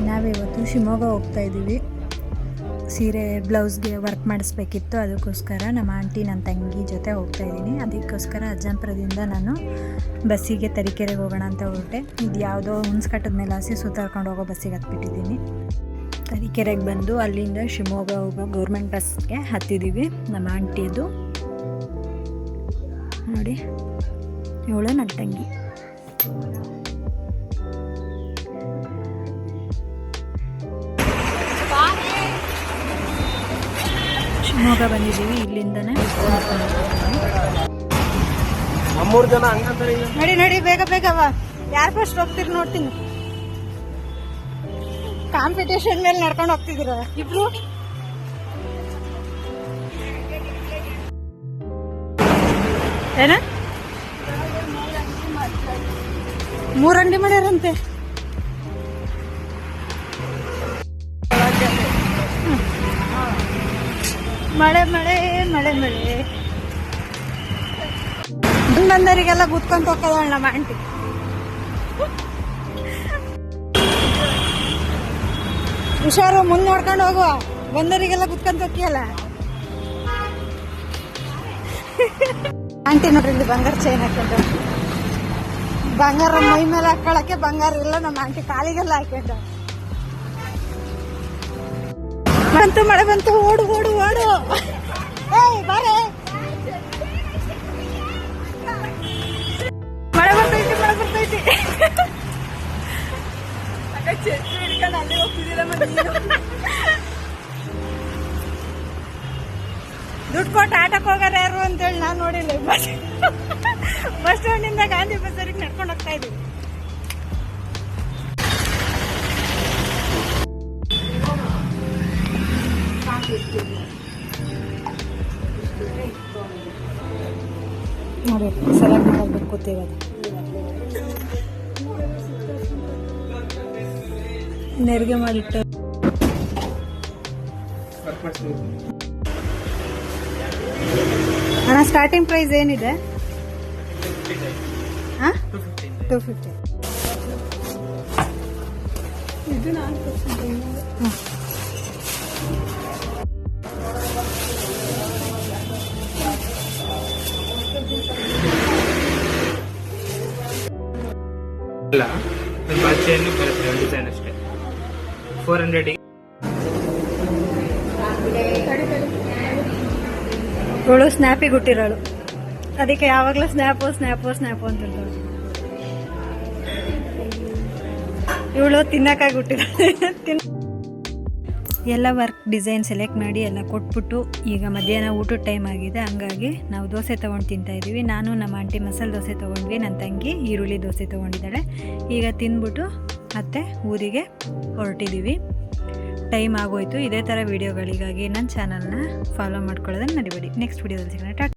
ನಾವಿವತ್ತು ಶಿವಮೊಗ್ಗ ಹೋಗ್ತಾ ಇದ್ದೀವಿ. ಸೀರೆ ಬ್ಲೌಸ್ಗೆ ವರ್ಕ್ ಮಾಡಿಸ್ಬೇಕಿತ್ತು, ಅದಕ್ಕೋಸ್ಕರ ನಮ್ಮ ಆಂಟಿ ನನ್ನ ತಂಗಿ ಜೊತೆ ಹೋಗ್ತಾ ಇದ್ದೀನಿ. ಅದಕ್ಕೋಸ್ಕರ ಅಜ್ಜಂಪುರದಿಂದ ನಾನು ಬಸ್ಸಿಗೆ ತರೀಕೆರೆಗೆ ಹೋಗೋಣ ಅಂತ ಹೊರಟೆ. ಇದು ಯಾವುದೋ ಹುಣ್ಸ್ಕಟ್ಟದ ಮೇಲೆ ಹಸಿ ಸುತ್ತಾಡ್ಕೊಂಡು ಹೋಗೋ ಬಸ್ಸಿಗೆ ಹತ್ಬಿಟ್ಟಿದ್ದೀನಿ. ತರೀಕೆರೆಗೆ ಬಂದು ಅಲ್ಲಿಂದ ಶಿವಮೊಗ್ಗ ಹೋಗೋ ಗೌರ್ಮೆಂಟ್ ಬಸ್ಗೆ ಹತ್ತಿದ್ದೀವಿ. ನಮ್ಮ ಆಂಟಿಯದು ನೋಡಿ, ಇವಳು ನನ್ನ ತಂಗಿ. ಶಿವಮೊಗ್ಗ ಬಂದಿದ್ದೀವಿ, ಇಲ್ಲಿಂದನೇ ನಡಿ ನಡಿ ಬೇಗ ಬೇಗವ. ಯಾರು ಫಸ್ಟ್ ಹೋಗ್ತೀರಿ ನೋಡ್ತೀನಿ. ಕಾಂಪಿಟೇಷನ್ ಮೇಲೆ ನಡ್ಕೊಂಡು ಹೋಗ್ತಿದ್ದೀರ ಇಬ್ರು. ಏನ 3 ಅಂಗಡಿ ಮಾಡ್ಯಾರಂತೆ. ಮಳೆ ಮಳೆ ಮಳೆ ಮಳೆ ಬಂದವರಿಗೆಲ್ಲ ಕೂತ್ಕೊಂತ ಹೋಗ್ತದ ನಮ್ಮ ಆಂಟಿ. ಹುಷಾರು, ಮುಂದೆ ನೋಡ್ಕೊಂಡು ಹೋಗುವ. ಬಂದವರಿಗೆಲ್ಲ ಕುತ್ಕೊಂತ ಹೋಗ್ಯಲ್ಲ. ಆಂಟಿ ನೋಡ್ರಿ, ಇಲ್ಲಿ ಬಂಗಾರ ಚೈನ್ ಹಾಕೊಂಡು, ಬಂಗಾರ ಮೈ ಮೇಲೆ ಹಾಕೊಳಕ್ಕೆ ಬಂಗಾರ ಇಲ್ಲ. ನಮ್ಮ ಆಂಟಿ ಕಾಲಿಗೆಲ್ಲ ಹಾಕೊಂಡ. ಬಂತು, ಮಳೆ ಬಂತು, ಓಡು ಓಡು ಓಡು. ಏಯ್ ಬಾರೆ, ಮಳೆ ಬರ್ತೈತಿ ಮಳೆ ಬರ್ತೈತಿ. ಅಲ್ಲಿ ಹೋಗ್ತಿದ್ದೀರ, ದುಡ್ಡು ಕೊಟ್ಟು ಆಟಕ್ಕೆ ಹೋಗಾರ ಯಾರು ಅಂತೇಳಿ ನಾನು ನೋಡಿಲ್ಲ. ಬಸ್ ಸ್ಟ್ಯಾಂಡಿಂದ ಗಾಂಧಿ ಬಸ್ಸರಿಗೆ ನಡ್ಕೊಂಡು ಹೋಗ್ತಾ ಇದ್ದೀವಿ. ನೋಡಿ, ಸೆಲೆಕ್ಟ್ ಮಾಡಬೇಕು ಕೂತಿರೋದು. ನೆರಿಗೆ ಮಾಡಿಟ್ಟು ಅಣ್ಣ, ಸ್ಟಾರ್ಟಿಂಗ್ ಪ್ರೈಸ್ ಏನಿದೆ? 250. ಇದು 4%. ಅಲ್ಲ, ಬಾಚೆಯನ್ನು ಬರುತ್ತೆ ಡಿಸೈನ್ ಅಷ್ಟೇ. 400. ಇವಳು ಸ್ನ್ಯಾಪಿಗೆ ಹುಟ್ಟಿರೋಳು, ಅದಕ್ಕೆ ಯಾವಾಗಲೂ ಸ್ನ್ಯಾಪು ಸ್ನ್ಯಾಪು ಸ್ನ್ಯಾಪು ಅಂತಿರ್ತಾಳು. ಇವಳು ತಿನ್ನಕ್ಕಾಗಿ ಹುಟ್ಟಿರೋಳು. ಎಲ್ಲ ವರ್ಕ್ ಡಿಸೈನ್ ಸೆಲೆಕ್ಟ್ ಮಾಡಿ ಎಲ್ಲ ಕೊಟ್ಬಿಟ್ಟು ಈಗ ಮಧ್ಯಾಹ್ನ ಊಟದ ಟೈಮ್ ಆಗಿದೆ. ಹಂಗಾಗಿ ನಾವು ದೋಸೆ ತೊಗೊಂಡು ತಿಂತಾಯಿದ್ದೀವಿ. ನಾನು ನಮ್ಮ ಆಂಟಿ ಮಸಾಲೆ ದೋಸೆ ತೊಗೊಂಡ್ವಿ, ನನ್ನ ತಂಗಿ ಈರುಳ್ಳಿ ದೋಸೆ ತೊಗೊಂಡಿದ್ದಾಳೆ. ಈಗ ತಿಂದ್ಬಿಟ್ಟು ಮತ್ತೆ ಊರಿಗೆ ಹೊರಟಿದ್ದೀವಿ. ಟೈಮ್ ಆಗೋಯ್ತು. ಇದೇ ಥರ ವೀಡಿಯೋಗಳಿಗಾಗಿ ನನ್ನ ಚಾನಲ್ನ ಫಾಲೋ ಮಾಡ್ಕೊಳ್ಳೋದನ್ನು ಮರಿಬೇಡಿ. ನೆಕ್ಸ್ಟ್ ವೀಡಿಯೋದಲ್ಲಿ ಸಿಗೋಣ.